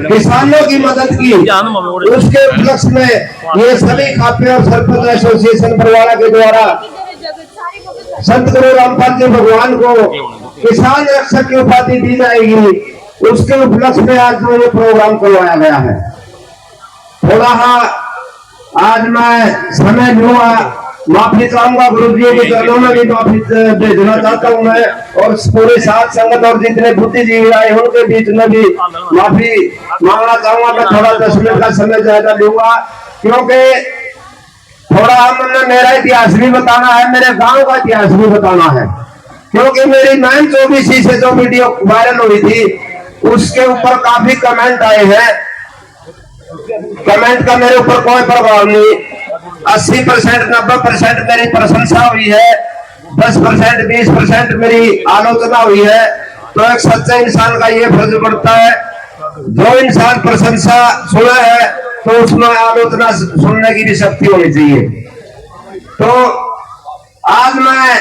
किसानों की मदद की। उसके उपलक्ष्य में ये सभी खापे और सरपंच एसोसिएशन बरवाड़ा के द्वारा संत गुरु रामपाल जी भगवान को किसान रक्षक की उपाधि दी जाएगी। उसके उपलक्ष्य में आज जो ये प्रोग्राम करवाया गया है। थोड़ा आज मैं समय लूंगा, माफी चाहूंगा, गुरु जी के चरणों में भी माफी भेजना चाहता हूं मैं, और पूरे साथ संगत और जितने बुद्धिजीवी आए उनके बीच में भी माफी मांगना चाहूंगा। मैं थोड़ा 10 मिनट का समय ज्यादा लूंगा, क्योंकि थोड़ा हमने मेरा इतिहास भी बताना है, मेरे गांव का इतिहास भी बताना है। क्योंकि मेरी 9/24 से जो वीडियो वायरल हुई थी उसके ऊपर काफी कमेंट आए हैं। कमेंट का मेरे ऊपर कोई प्रभाव नहीं। 80% 90% मेरी प्रशंसा हुई है, 10% 20% मेरी आलोचना हुई है। तो एक सच्चे इंसान का ये फर्ज बनता है, जो इंसान प्रशंसा सुना है तो उसमें आलोचना सुनने की भी शक्ति होनी चाहिए। तो आज मैं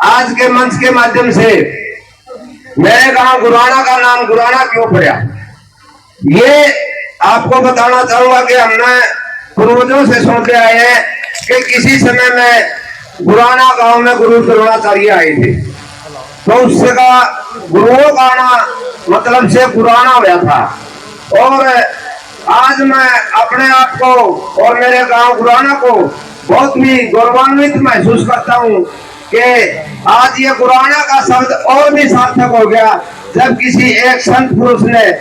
आज के मंच के माध्यम से मेरे गांव गुराना का नाम गुराना क्यों पड़ा, ये आपको बताना चाहूंगा कि हमने पूर्वजों से सुनते आए हैं कि किसी समय में गुराना गांव में गुरु द्रोणाचार्य आए थे, तो उससे का गुरुओं का आना मतलब से गुराना हुआ था। और आज मैं अपने आप को और मेरे गांव गुराना को बहुत ही गौरवान्वित महसूस करता हूं कि आज ये गुराना का शब्द और भी सार्थक हो गया, जब किसी एक संत पुरुष ने,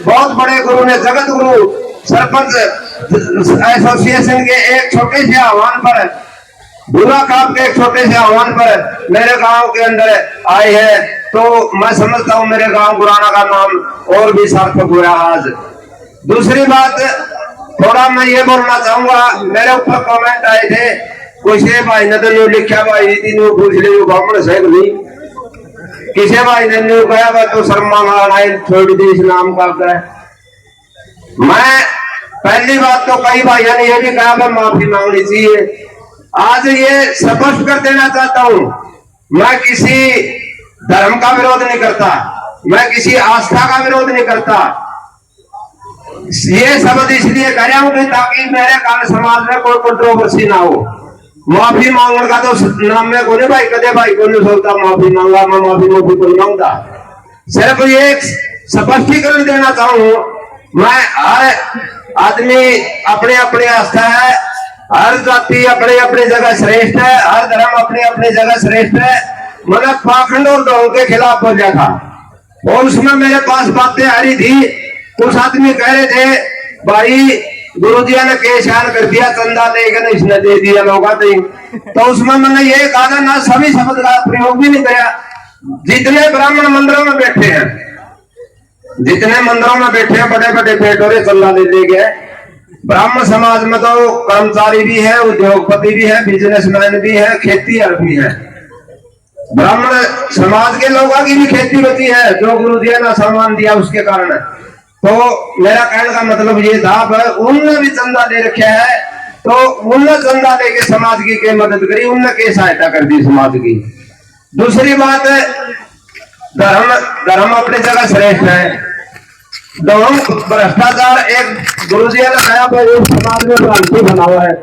बहुत बड़े गुरु ने, जगत गुरु सरपंच एसोसिएशन के एक छोटे से आह्वान पर, बुरा काम के एक छोटे से आह्वान पर मेरे गांव के अंदर आए हैं, तो मैं समझता हूं मेरे गांव गुराना का नाम और भी सार्थक हुआ आज। दूसरी बात, थोड़ा मैं ये बोलना चाहूंगा, मेरे ऊपर कमेंट आए थे, कुछ भाई ने तो लिखा भाई तीनों पूछ ले ब्राह्मण से नहीं, किसी भाई ने नहीं कहा तो शर्मा छोड़ दी इस नाम का। मैं पहली बात तो कई भाइयों ने ये भी कहा कि माफी मांगनी चाहिए। आज ये स्पष्ट कर देना चाहता हूं, मैं किसी धर्म का विरोध नहीं करता, मैं किसी आस्था का विरोध नहीं करता। ये शब्द इसलिए कह रहा हूं कि ताकि मेरे कारण समाज में कोई कंट्रोवर्सी ना हो। माफी मांगने का तो नाम में कोई भाई कदे भाई को नहीं सोचता माफी मांगा, मैं माफी को नहीं मांगता। सिर्फ ये स्पष्टीकरण देना चाहूं, मैं हर आदमी अपने अपने आस्था है, हर जाति अपने अपने जगह श्रेष्ठ है, हर धर्म अपने अपने जगह श्रेष्ठ है। मैंने पाखंड और ढोंग के खिलाफ बोला था, और उसमें मेरे पास बातें आ रही थी। कुछ आदमी कह रहे थे भाई गुरुजी ने केशान कर दिया, चंदा लेकर इसने दे दिया लोग, तो उसमें मैंने ये कहा ना, सभी शब्द का प्रयोग भी नहीं किया। जितने ब्राह्मण मंदिरों में बैठे हैं, जितने मंदिरों में बैठे हैं, बड़े बड़े पेटोरे चंदा ले गए। ब्राह्मण समाज में तो कर्मचारी भी है, उद्योगपति भी है, बिजनेसमैन भी है, खेतीहर भी है। ब्राह्मण समाज के लोगों की भी खेती बची है, जो गुरुजी ने सम्मान दिया उसके कारण। तो मेरा कहने का मतलब ये था, उनने भी चंदा दे रखा है, तो उनने चंदा लेके समाज की मदद करी, उनने के सहायता कर दी समाज की। दूसरी बात, धर्म अपनी जगह श्रेष्ठ है। भ्रष्टाचार एक गुरुजी ने कहा समाज में भ्रांति बना हुआ है।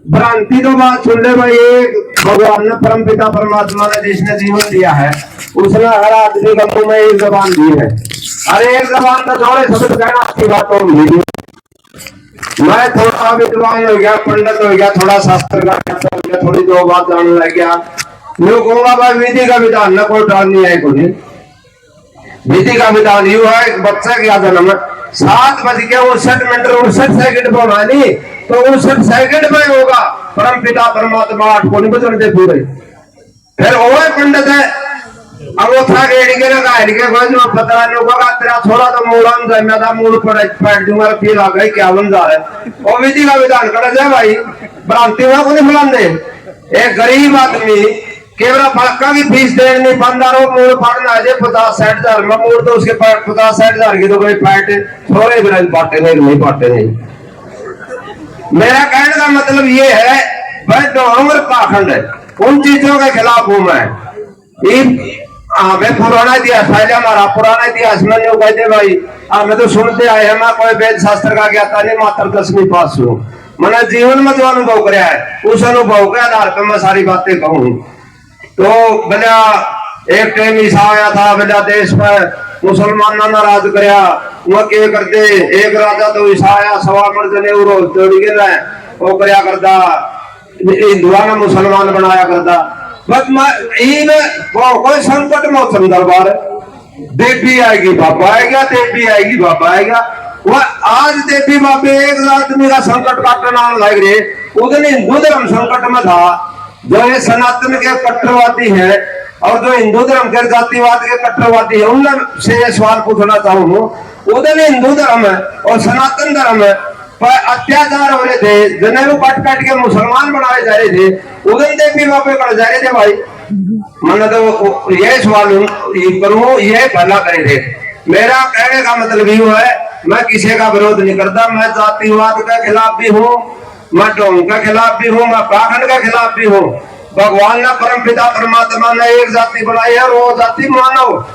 भ्रांति तो बात सुन ले भाई, एक भगवान ने परम पिता परमात्मा ने जिसने जीवन दिया है, उसने हर आदमी के मुंह में एक जबान दी है। अरे एक जबान का जोड़े शब्द कहना अच्छी बात होगी। मैं थोड़ा विद्वान हो गया, पंडित हो गया, थोड़ा शास्त्र का हो गया, थोड़ी दो बात जानने लग गया, मैं कहूंगा भाई विधि का विधान न कोई डाल नहीं है। कुछ विधि का विधान यू है, एक बच्चा क्या जन्म 7:59 पर होना नहीं, तो 59 सेकंड में होगा परम पिता परमात्मा 8 को नहीं बचन दे पूरे। फिर वो पंडित है, अब वो था रेडी के लगा जो पता लोगों तेरा थोड़ा तो मूड़ान जाना था, मूड़ पैट दूंगा, फिर आ गई क्या बन जा रहा है। और विधि का विधान कर जाए भाई, भ्रांति में को नहीं बुलान दे। एक गरीब आदमी केवल फड़का की फीस देने नहीं, 15 मूड़ पड़ना है 50-60 हजार में, मूड़ तो उसके 50-60 हजार की तो कोई पैट थोड़े भी बांटे नहीं बांटे नहीं। मेरा कहने का मतलब ये है भाई ढोंग और पाखंड उन चीजों के खिलाफ हूं मैं। हमें पुराना इतिहास पहले हमारा पुराना इतिहास में लोग कहते भाई हमें तो सुनते आए हैं, मैं कोई वेद शास्त्र का ज्ञाता नहीं, मात्र 10वीं पास हूँ। मैंने जीवन में जो अनुभव कराया है उस अनुभव के आधार पर मैं सारी बातें कहूँ। तो बोला एक टाइम ऐसा आया था, बोला देश में मुसलमानों ने राज कराया, वह क्या करते, एक राजा तो ऐसा आया सवा मर्द तोड़ी गए वो कराया करता, हिंदुआ ने मुसलमान बनाया करता। बस कोई संकट मौसम दरबार देवी आएगी बाबा आएगा, देवी आएगी बाबा आएगा। वह आज देवी बाबे एक आदमी का संकट काटना लग रहे, उस दिन हिंदू धर्म संकट में था। जो ये सनातन के कट्टरवादी है और जो हिंदू धर्म के जातिवाद के कट्टरवादी है, उनसे ये सवाल पूछना चाहूँ, उधर हिंदू धर्म है और सनातन धर्म है पर अत्याचार हो रहे थे, जनेऊ काट काट के मुसलमान बनाए जा रहे थे, उधर देवी बाबे कर जा रहे थे भाई। मैंने तो ये सवाल करूँ, ये भला करे थे। मेरा कहने का मतलब ये है, मैं किसी का विरोध नहीं करता, मैं जातिवाद के खिलाफ भी हूँ, मैं ढोंग के खिलाफ भी हूँ, मैं पाखंड के खिलाफ भी हूँ। भगवान ने परम पिता परमात्मा ने एक जाति बनाई है, वो जाति मानव,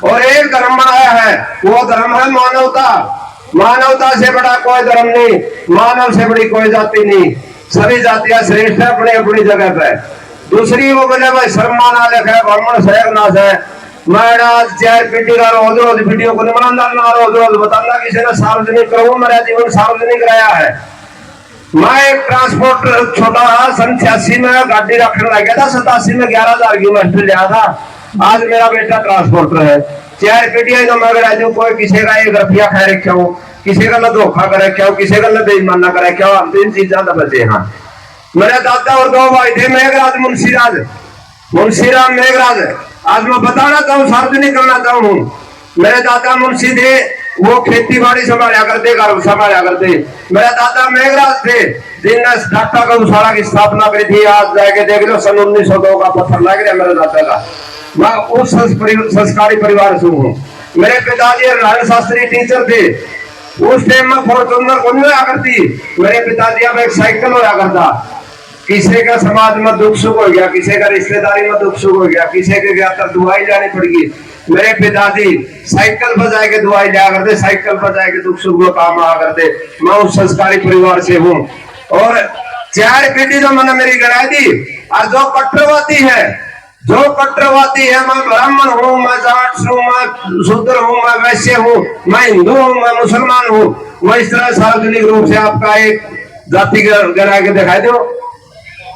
और एक धर्म बनाया है, वो धर्म है मानवता। मानवता से बड़ा कोई धर्म नहीं, मानव से बड़ी कोई जाति नहीं, सभी जातियां श्रेष्ठ है अपनी अपनी जगह पे। दूसरी वो बोले भाई शर्मा नालक है, ब्राह्मण सहनाश है। मैं आज 4 पीढ़ी का रोज रोज वीडियो को नहीं बनाना, रोज रोज बताना, किसी ने सार्वजनिक करूँ, मेरा जीवन सार्वजनिक रहा है। मैं एक ट्रांसपोर्ट छोटा सन 86 में गाड़ी रखने लग गया था, 87 में 11,000 की मास्टर लिया था। आज मेरा बेटा ट्रांसपोर्टर है। 4 पीढ़ियां तो मैं राजू कोई किसी का 1 रुपया खा रखे हो, किसी का न धोखा कर रखे हो, किसी का न बेईमाना कर रखे हो, हम 3 चीजा तो बचे। हाँ, मेरे दादा और 2 भाई थे, मेघराज मुंशीराम मेघराज। आज मैं बताना चाहूँ, सार्वजनिक करना चाहूँ, मेरे दादा मुंशी थे, वो खेती बाड़ी संभाला करते, घर संभाला करते। मेरे दादा मेघराज थे जिनने डाटा गौशाला की स्थापना करी थी। आज जाके देख लो, सन 1902 का पत्थर लग रहा मेरे दादा का। मैं उस संस्कारी परिवार से हूँ। मेरे पिताजी नारायण शास्त्री टीचर थे, उस टाइम में फॉर्चूनर को नहीं होया करती, मेरे पिताजी अब एक साइकिल होया करता। किसी का समाज में दुख सुख हो गया, किसी का रिश्तेदारी में दुख सुख हो गया, किसी के गया तो दुआई जानी पड़ेगी, मेरे पिताजी साइकिल बजाए के दुआई लिया करते, साइकिल बजाए के दुख सुख में काम आया करते। मैं उस संस्कारी परिवार से हूँ। और 4 पीढ़ी तो मैंने मेरी गिनाई दी। और जो कट्टरवादी है, मैं ब्राह्मण हूँ, मैं जाट हूँ, मैं शूद्र हूँ, मैं वैश्य हूँ, मैं हिंदू हूँ, मैं मुसलमान हूँ, मैं इस तरह सार्वजनिक रूप से आपका एक जाति गिना के दिखाई दो।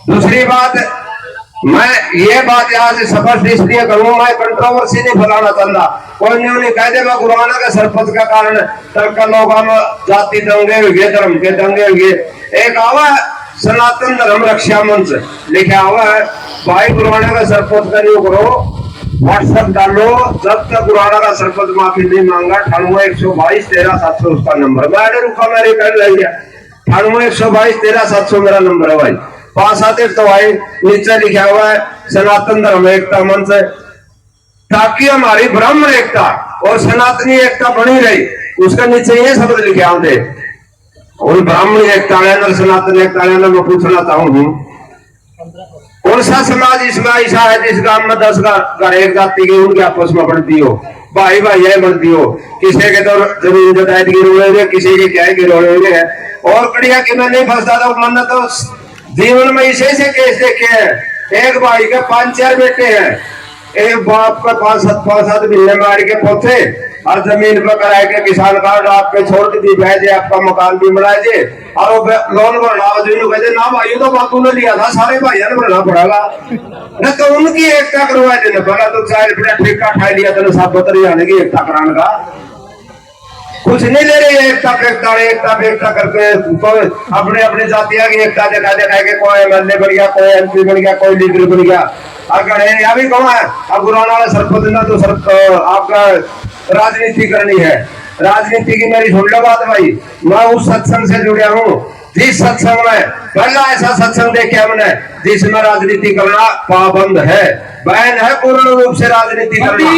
दूसरी बात, मैं ये बात आज स्पष्ट इसलिए करूँ, मैं कंट्रोवर्सी नहीं फैलाना चाहता। कोई नहीं कह दे मैं गुरुआना के सरपंच का कारण तर्क लोगों में जाति दंगे हुए, धर्म के दंगे हुए। एक आवा सनातन धर्म रक्षा मंच लिखा हुआ है, भाई गुरुआना का सरपंच का नहीं करो, व्हाट्सएप डालो, जब तक गुरुआना का सरपंच माफी नहीं मांगा 98-122-13-700 उसका नंबर। मैं रुका, मेरे कर लिया 98-122-13-700 मेरा नंबर है भाई। 5 आते तो भाई नीचे लिखा हुआ है सनातन धर्म एकता मंच, ताकि हमारी ब्राह्मण एकता और सनातनी एकता बनी रही। उसके नीचे ये शब्द लिखे आते, और ब्राह्मण एकता और सनातन एकता मैं पूछना चाहूँ, कौन सा समाज इसमें ऐसा है जिस गांव में 10 घर एक जाति की उनके आपस में बनती हो, भाई भाई बनती हो, किसी के तो जमीन जदायद की रोड़े, किसी के क्या की रोड़े है। और कड़िया की मैं नहीं फंसता था, मैंने तो जीवन में ऐसे केस देखे हैं। एक भाई के 5-4 बेटे हैं, एक बाप का 5-7 बिल्ले मार के पोते और जमीन पर कराए के किसान कार्ड आपके छोड़ दी भेजे, आपका मकान भी बनाए दे और लोन बढ़ाओ जिन्होंने कहते ना भाई तो बापू ने लिया था, सारे भाइयों ने भरना पड़ेगा न, तो उनकी एकता करवा देने पड़ा। तो 4 रुपया ठेका ठा लिया तो सब बतर जाने की एकता कराने का कुछ नहीं ले रही। एकता फेंकता करके अपने अपने जातिया की एकता दिखा के कोई एमएलए बन गया, कोई एमपी बन गया, कोई लीडर बन गया। अगर यहाँ भी कौन है, अब गुरुआना वाला सरपंच ना तो आपका राजनीति करनी है। राजनीति की मेरी सुन लो बात भाई, मैं उस सत्संग से जुड़ा हूँ जिस सत्संग में पहला ऐसा सत्संग देखे हमने जिसमें राजनीति करना पाबंद है, बैन है पूर्ण रूप से राजनीति करना।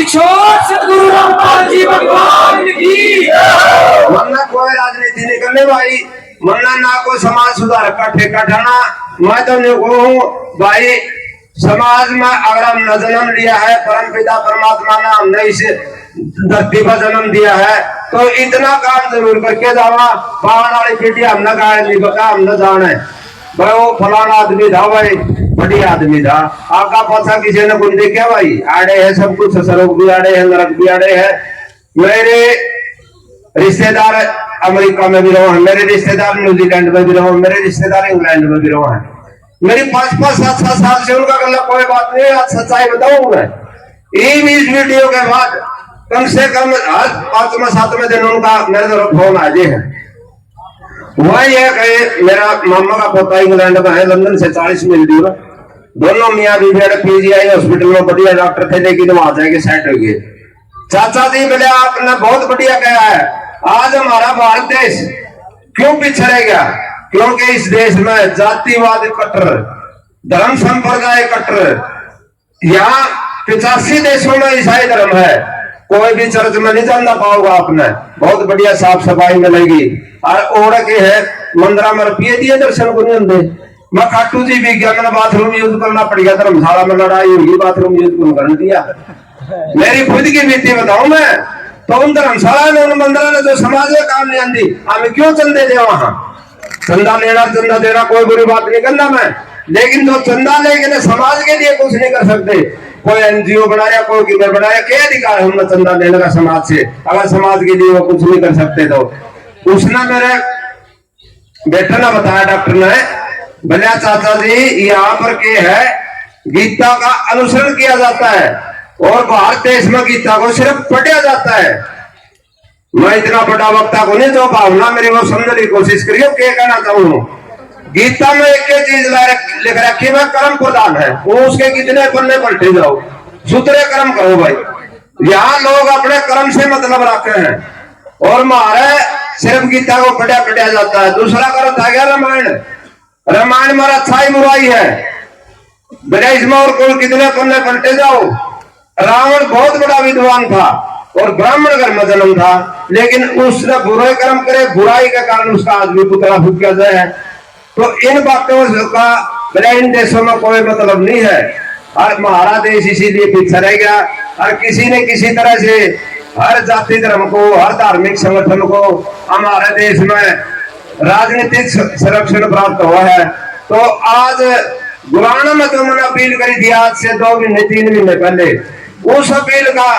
वरना कोई राजनीति नहीं करने भाई, वरना ना कोई समाज सुधार का ठेका ठाना। मैं तो नहीं कहूँ भाई समाज में अगर हमने जन्म लिया है, परम पिता परमात्मा ने हमने इस धरती पर जन्म दिया है, तो इतना काम जरूर करके जावा। पावन वाली पीढ़ी हमने गाय नहीं बता, हमने जाना है भाई वो फलाना आदमी था, भाई बढ़िया आदमी था। आका पाछा किसी ने कुछ देखा भाई, आड़े है सब कुछ, सरोग भी आड़े है, नरक भी आड़े है। मेरे रिश्तेदार अमेरिका में भी रहो हैं, मेरे रिश्तेदार न्यूजीलैंड में भी रहो, मेरे रिश्तेदार इंग्लैंड में भी रहो हैं। मेरी 5-5, 7-7 साल से उनका गला कोई बात नहीं, आज सच्चाई बताऊं मैं। इस वीडियो के बाद कम से कम आज 5वें-7वें दिन उनका मेरे तरफ फोन आ गए हैं। वही है कि मेरा मामा का पोता इंग्लैंड में है, लंदन से 40 मील दूर। दोनों मियाँ बीवी पीजीआई हॉस्पिटल में बढ़िया डॉक्टर थे, लेकिन वहां जाके सेट हो गए। चाचा जी बोले आपने बहुत बढ़िया कहा है, आज हमारा भारत देश क्यों पीछे रह गया? क्योंकि इस देश में जातिवाद कट्टर, धर्म संप्रदाय कट्टर, यहाँ 85 देशों में ईसाई धर्म है। कोई भी चर्च में नहीं जाना पाओगा आपने, बहुत बढ़िया साफ सफाई मिलेगी। और ओढ़ के है मंदिर में रुपये दिए दर्शन को नहीं होंगे। मैं खाटू जी भी गया, मैंने बाथरूम यूज करना पड़ गया, धर्मशाला में लड़ाई हुई, बाथरूम यूज कर दिया। मेरी खुद की बीती बताऊं मैं, तो उन धर्मशाला ने, उन मंदिर ने जो समाज में काम नहीं आती, हमें क्यों चंदे दे? वहां चंदा लेना चंदा देना कोई बुरी बात नहीं करना मैं, लेकिन जो चंदा लेके समाज के लिए कुछ नहीं कर सकते, कोई एनजीओ बनाया, कोई किधर बनाया, क्या अधिकार है हमने चंदा लेने का समाज से? अगर समाज के लिए वो कुछ नहीं कर सकते तो उसने मेरे बेटे ने बताया, डॉक्टर ने बोला चाचा जी यहाँ पर क्या है, गीता का अनुसरण किया जाता है और भारत देश में गीता को सिर्फ पढ़ा जाता है। मैं इतना बड़ा वक्ता को नहीं, जो भावना मेरी वो समझने की कोशिश करियो। क्या कहना चाहूँ, गीता में एक चीज लिख रखी है, कर्म प्रधान है। वो उसके कितने पन्ने पलटे जाओ, सुतरे कर्म करो भाई। यहाँ लोग अपने कर्म से मतलब रखते हैं और हमारे सिर्फ गीता को पढ़ा जाता है। दूसरा कर्म था गया रामायण। रामायण में अच्छाई बुराई है, इसमें और कोई कितने पन्ने पलटे जाओ। रावण बहुत बड़ा विद्वान था और ब्राह्मण घर में जन्म था, लेकिन उसने बुरे कर्म करे, बुराई के कारण उसका आदमी पुतला फूक किया जाए। तो इन बातों का इन देशों में कोई मतलब नहीं है और हमारा देश इसीलिए पीछे रह गया। और किसी ने किसी तरह से हर जाति धर्म को, हर धार्मिक संगठन को हमारे देश में राजनीतिक संरक्षण प्राप्त हुआ है। तो आज गुराना में जो मैंने अपील करी थी आज से 2 महीने 3 महीने पहले, उस अपील का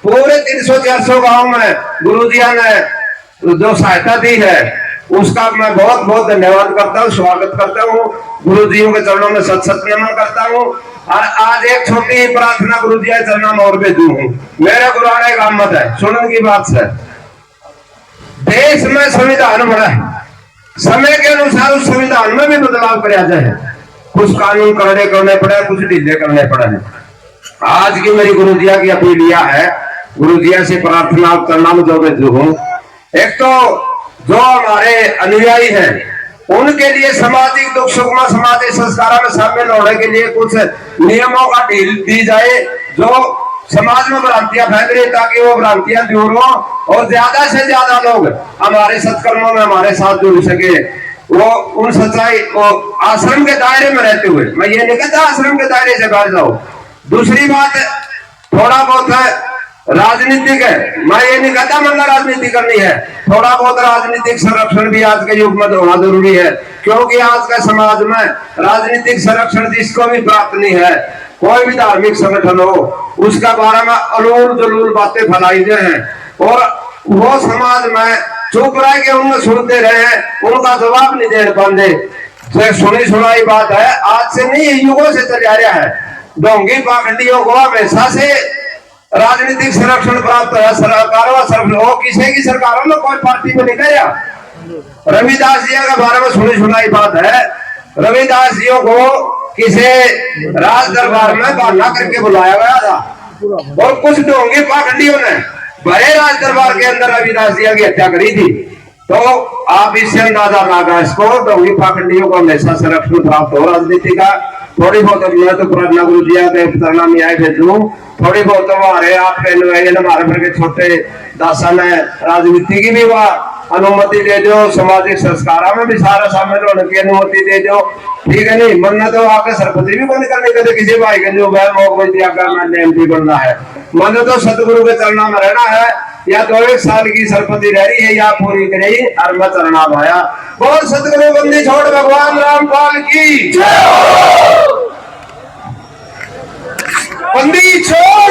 पूरे 300-400 गांव में गुरुजिया ने जो सहायता दी है, उसका मैं बहुत बहुत धन्यवाद करता हूँ, स्वागत करता हूँ। गुरुजियों के चरणों में सत नमन करता हूँ। और आज एक छोटी प्रार्थना गुरुजी के चरणों में और भेजू हूँ। मेरे गुरुआना एक आमद है, सुनने की बात है। देश में संविधान बना है, समय के अनुसार उस संविधान में भी बदलाव किया जाए। कुछ कानून करने पड़े, कुछ ढीले करने पड़े हैं। आज की मेरी गुरुजिया की अपील यह है, गुरुजिया से प्रार्थना करना में जो भेजू हूँ। एक तो जो हमारे अनुयायी हैं उनके लिए सामाजिक दुख सुख में, सामाजिक संस्कारों में शामिल होने के लिए कुछ नियमों का ढील दी जाए, जो समाज में भ्रांतियां फैल रही, ताकि वो भ्रांतियां दूर हो और ज्यादा से ज्यादा लोग हमारे सत्कर्मों में हमारे साथ जुड़ सके। वो उन सच्चाई को आश्रम के दायरे में रहते हुए, मैं ये नहीं कहता आश्रम के दायरे से बाहर जाओ। दूसरी बात, थोड़ा बहुत है राजनीतिक है, मैं ये नहीं कहता मतलब राजनीति करनी है, थोड़ा बहुत राजनीतिक संरक्षण भी आज के युग में होना जरूरी है। क्योंकि आज के समाज में राजनीतिक संरक्षण जिसको भी प्राप्त नहीं है, कोई भी धार्मिक संगठन हो, उसका बारे में अलूल जलूल बातें फैलाई गए हैं और वो समाज में चुप रह के उनमें सुनते रहे, उनका जवाब नहीं दे पाते। सुनी सुनाई बात है, आज से नहीं, युगों से चल रहा है। ढोंगी पाखंडियों को हमेशा से राजनीतिक संरक्षण प्राप्त है। सरकारों किसी की सरकारों में कोई पार्टी में नहीं गया। रविदास जी के बारे में सुनी सुनाई बात है, रविदास जी को किसी राज दरबार में बहाना करके बुलाया गया था और कुछ ढोंगी पाखंडियों ने बड़े राज दरबार के अंदर रविदास जी की हत्या करी थी। तो आप इससे अंदाजा लगा इसको, ढोंगी पाखंडियों को हमेशा संरक्षण प्राप्त हो राजनीति का। थोड़ी बहुत मैं तो प्रार्थना गुरु जी के प्रणामी आए भेजू थोड़ी बहुत हमारे आपके हमारे पर के छोटे दासा ने राजनीति की भी वह अनुमति दे दो, सामाजिक संस्कार में भी सारा शामिल होने की अनुमति दे दो, ठीक है नहीं मन तो आके सरपंच भी बंद करने के किसी भाई के जो मैं एमपी बनना है, मन तो सतगुरु के चरणा में रहना है, या तो 1 साल की सरपंची रह रही है या पूरी करी और मैं चरणा भाया बहुत सतगुरु बंदी छोड़ भगवान रामपाल की बंदी छोड़